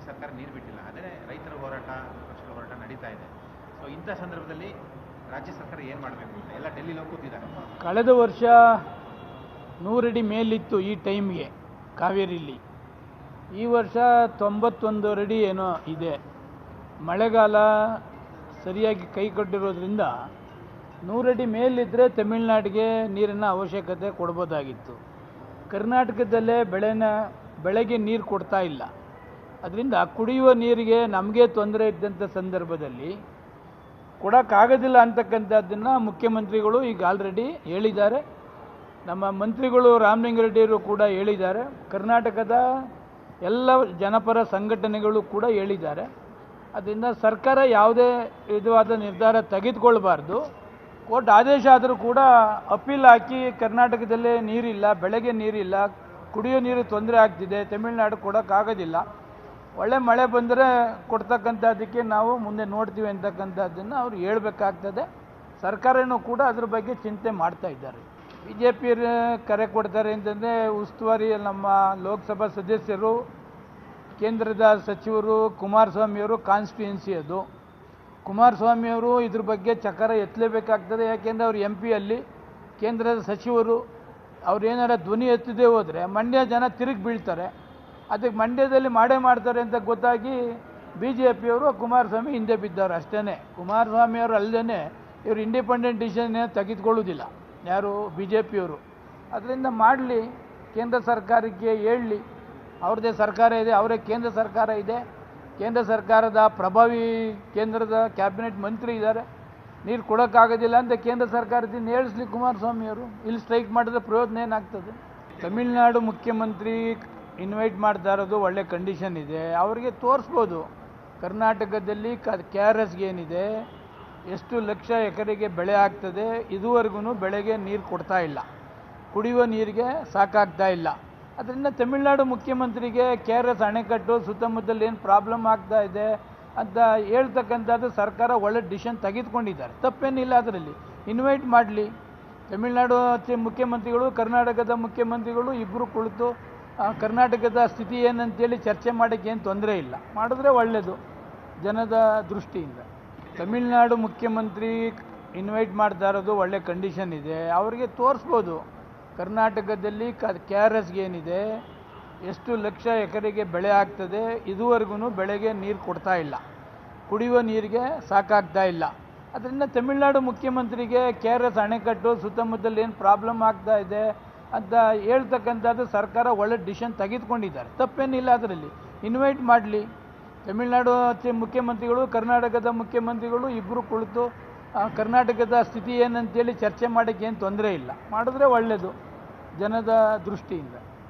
ಸರ್ಕಾರ ನೀರು ಬಿಟ್ಟಿಲ್ಲ. ಅದೇ ರೈತರ ಹೋರಾಟ, ಪಕ್ಷಗಳ ಹೋರಾಟ ನಡೀತಾ ಇದೆ. ಸೊ ಇಂಥ ಸಂದರ್ಭದಲ್ಲಿ ರಾಜ್ಯ ಸರ್ಕಾರ ಏನು ಮಾಡಬೇಕು ಅಂತ ಎಲ್ಲ ಡೆಲ್ಲಿಲಿ ಹೋಗಿ ಕೂತಿದ್ದಾರೆ. ಕಳೆದ ವರ್ಷ 100 ಅಡಿ ಮೇಲಿತ್ತು ಈ ಟೈಮ್ಗೆ ಕಾವೇರಿಲಿ. ಈ ವರ್ಷ 91 ಅಡಿ ಏನೋ ಇದೆ. ಮಳೆಗಾಲ ಸರಿಯಾಗಿ ಕೈ ಕೊಟ್ಟಿರೋದ್ರಿಂದ 100 ಅಡಿ ಮೇಲಿದ್ದರೆ ತಮಿಳುನಾಡಿಗೆ ನೀರಿನ ಅವಶ್ಯಕತೆ ಕೊಡ್ಬೋದಾಗಿತ್ತು. ಕರ್ನಾಟಕದಲ್ಲೇ ಬೆಳೆಗೆ ನೀರು ಕೊಡ್ತಾ ಇಲ್ಲ. ಅದರಿಂದ ಕುಡಿಯುವ ನೀರಿಗೆ ನಮಗೆ ತೊಂದರೆ ಇದ್ದಂಥ ಸಂದರ್ಭದಲ್ಲಿ ಕೊಡೋಕ್ಕಾಗೋದಿಲ್ಲ ಅಂತಕ್ಕಂಥದ್ದನ್ನು ಮುಖ್ಯಮಂತ್ರಿಗಳು ಈಗ ಆಲ್ರೆಡಿ ಹೇಳಿದ್ದಾರೆ. ನಮ್ಮ ಮಂತ್ರಿಗಳು ರಾಮಲಿಂಗಾರೆಡ್ಡಿಯವರು ಕೂಡ ಹೇಳಿದ್ದಾರೆ. ಕರ್ನಾಟಕದ ಎಲ್ಲ ಜನಪರ ಸಂಘಟನೆಗಳು ಕೂಡ ಹೇಳಿದ್ದಾರೆ. ಅದರಿಂದ ಸರ್ಕಾರ ಯಾವುದೇ ವಿಧವಾದ ನಿರ್ಧಾರ ತೆಗೆದುಕೊಳ್ಬಾರ್ದು. ಕೋರ್ಟ್ ಆದೇಶ ಆದರೂ ಕೂಡ ಅಪೀಲ್ ಹಾಕಿ ಕರ್ನಾಟಕದಲ್ಲೇ ನೀರಿಲ್ಲ, ಬೆಳೆಗೆ ನೀರಿಲ್ಲ, ಕುಡಿಯೋ ನೀರು ತೊಂದರೆ ಆಗ್ತಿದೆ, ತಮಿಳುನಾಡು ಕೊಡೋಕ್ಕಾಗೋದಿಲ್ಲ, ಒಳ್ಳೆ ಮಳೆ ಬಂದರೆ ಕೊಡ್ತಕ್ಕಂಥದ್ದಕ್ಕೆ ನಾವು ಮುಂದೆ ನೋಡ್ತೀವಿ ಅಂತಕ್ಕಂಥದ್ದನ್ನು ಅವರು ಹೇಳಬೇಕಾಗ್ತದೆ. ಸರ್ಕಾರನೂ ಕೂಡ ಅದ್ರ ಬಗ್ಗೆ ಚಿಂತೆ ಮಾಡ್ತಾ ಇದ್ದಾರೆ. BJP ಕರೆ ಕೊಡ್ತಾರೆ ಅಂತಂದರೆ ಉಸ್ತುವಾರಿ ನಮ್ಮ ಲೋಕಸಭಾ ಸದಸ್ಯರು, ಕೇಂದ್ರದ ಸಚಿವರು ಕುಮಾರಸ್ವಾಮಿಯವರು ಕಾನ್ಸ್ಟಿಟ್ಯೂನ್ಸಿ ಅದು. ಕುಮಾರಸ್ವಾಮಿಯವರು ಇದ್ರ ಬಗ್ಗೆ ಚಕ್ರ ಎತ್ತಲೇಬೇಕಾಗ್ತದೆ. ಯಾಕೆಂದರೆ ಅವರು MP ಅಲ್ಲಿ ಕೇಂದ್ರದ ಸಚಿವರು, ಅವ್ರು ಏನಾರ ಧ್ವನಿ ಎತ್ತದೇ ಹೋದರೆ ಮಂಡ್ಯ ಜನ ತಿರುಗಿ ಬೀಳ್ತಾರೆ. ಅದಕ್ಕೆ ಮಂಡ್ಯದಲ್ಲಿ ಮಾಡ್ತಾರೆ ಅಂತ ಗೊತ್ತಾಗಿ BJPಯವರು ಕುಮಾರಸ್ವಾಮಿ ಹಿಂದೆ ಬಿದ್ದವರು ಅಷ್ಟೇ. ಕುಮಾರಸ್ವಾಮಿಯವರು ಅಲ್ಲದೇ ಇವರು ಇಂಡಿಪೆಂಡೆಂಟ್ ಡಿಸಿಷನ್ ತೆಗೆದುಕೊಳ್ಳೋದಿಲ್ಲ ಯಾರು BJPಯವರು. ಅದರಿಂದ ಮಾಡಲಿ, ಕೇಂದ್ರ ಸರ್ಕಾರಕ್ಕೆ ಹೇಳಲಿ. ಅವ್ರದ್ದೇ ಸರ್ಕಾರ ಇದೆ, ಅವರೇ ಕೇಂದ್ರ ಸರ್ಕಾರ ಇದೆ. ಕೇಂದ್ರ ಸರ್ಕಾರದ ಪ್ರಭಾವಿ ಕೇಂದ್ರದ ಕ್ಯಾಬಿನೆಟ್ ಮಂತ್ರಿ ಇದ್ದಾರೆ. ನೀರು ಕೊಡೋಕ್ಕಾಗೋದಿಲ್ಲ ಅಂತ ಕೇಂದ್ರ ಸರ್ಕಾರದಿಂದ ಹೇಳಿಸ್ಲಿ ಕುಮಾರಸ್ವಾಮಿಯವರು. ಇಲ್ಲಿ ಸ್ಟ್ರೈಕ್ ಮಾಡಿದ್ರೆ ಪ್ರಯೋಜನ ಏನಾಗ್ತದೆ? ತಮಿಳುನಾಡು ಮುಖ್ಯಮಂತ್ರಿ ಇನ್ವೈಟ್ ಮಾಡ್ತಾ ಇರೋದು ಒಳ್ಳೆ ಕಂಡೀಷನ್ ಇದೆ. ಅವರಿಗೆ ತೋರಿಸ್ಬೋದು ಕರ್ನಾಟಕದಲ್ಲಿ KRSಗೆ ಏನಿದೆ, ಎಷ್ಟು ಲಕ್ಷ ಎಕರೆಗೆ ಬೆಳೆ ಆಗ್ತದೆ, ಇದುವರೆಗೂ ಬೆಳೆಗೆ ನೀರು ಕೊಡ್ತಾ ಇಲ್ಲ, ಕುಡಿಯುವ ನೀರಿಗೆ ಸಾಕಾಗ್ತಾ ಇಲ್ಲ. ಅದರಿಂದ ತಮಿಳುನಾಡು ಮುಖ್ಯಮಂತ್ರಿಗೆ KRS ಅಣೆಕಟ್ಟು ಸುತ್ತಮುತ್ತಲು ಏನು ಪ್ರಾಬ್ಲಮ್ ಆಗ್ತಾ ಇದೆ ಅಂತ ಹೇಳ್ತಕ್ಕಂಥದ್ದು ಸರ್ಕಾರ ಒಳ್ಳೆ ಡಿಸಿಷನ್ ತೆಗೆದುಕೊಂಡಿದ್ದಾರೆ. ತಪ್ಪೇನಿಲ್ಲ ಅದರಲ್ಲಿ. ಇನ್ವೈಟ್ ಮಾಡಲಿ. ತಮಿಳುನಾಡು ಮುಖ್ಯಮಂತ್ರಿಗಳು, ಕರ್ನಾಟಕದ ಮುಖ್ಯಮಂತ್ರಿಗಳು ಇಬ್ಬರು ಕುಳಿತು ಕರ್ನಾಟಕದ ಸ್ಥಿತಿ ಏನಂತೇಳಿ ಚರ್ಚೆ ಮಾಡೋಕ್ಕೆ ಏನು ತೊಂದರೆ ಇಲ್ಲ. ಮಾಡಿದ್ರೆ ಒಳ್ಳೆಯದು ಜನದ ದೃಷ್ಟಿಯಿಂದ. ತಮಿಳುನಾಡು ಮುಖ್ಯಮಂತ್ರಿ ಇನ್ವೈಟ್ ಮಾಡ್ತಾ ಇರೋದು ಒಳ್ಳೆ ಕಂಡೀಷನ್ ಇದೆ. ಅವರಿಗೆ ತೋರಿಸ್ಬೋದು ಕರ್ನಾಟಕದಲ್ಲಿ KRSಗೆ ಏನಿದೆ, ಎಷ್ಟು ಲಕ್ಷ ಎಕರೆಗೆ ಬೆಳೆ ಆಗ್ತದೆ, ಇದುವರೆಗೂ ಬೆಳೆಗೆ ನೀರು ಕೊಡ್ತಾ ಇಲ್ಲ, ಕುಡಿಯುವ ನೀರಿಗೆ ಸಾಕಾಗ್ತಾ ಇಲ್ಲ. ಅದರಿಂದ ತಮಿಳುನಾಡು ಮುಖ್ಯಮಂತ್ರಿಗೆ KRS ಅಣೆಕಟ್ಟು ಸುತ್ತಮುತ್ತಲು ಏನು ಪ್ರಾಬ್ಲಮ್ ಆಗ್ತಾ ಇದೆ ಅಂತ ಹೇಳ್ತಕ್ಕಂಥದ್ದು ಸರ್ಕಾರ ಒಳ್ಳೆ ಡಿಸಿಷನ್ ತೆಗೆದುಕೊಂಡಿದ್ದಾರೆ. ತಪ್ಪೇನಿಲ್ಲ ಅದರಲ್ಲಿ. ಇನ್ವೈಟ್ ಮಾಡಲಿ. ತಮಿಳುನಾಡು ಮುಖ್ಯಮಂತ್ರಿಗಳು, ಕರ್ನಾಟಕದ ಮುಖ್ಯಮಂತ್ರಿಗಳು ಇಬ್ಬರು ಕುಳಿತು ಕರ್ನಾಟಕದ ಸ್ಥಿತಿ ಏನಂತೇಳಿ ಚರ್ಚೆ ಮಾಡೋಕ್ಕೆ ಏನು ತೊಂದರೆ ಇಲ್ಲ. ಮಾಡಿದ್ರೆ ಒಳ್ಳೆಯದು ಜನದ ದೃಷ್ಟಿಯಿಂದ.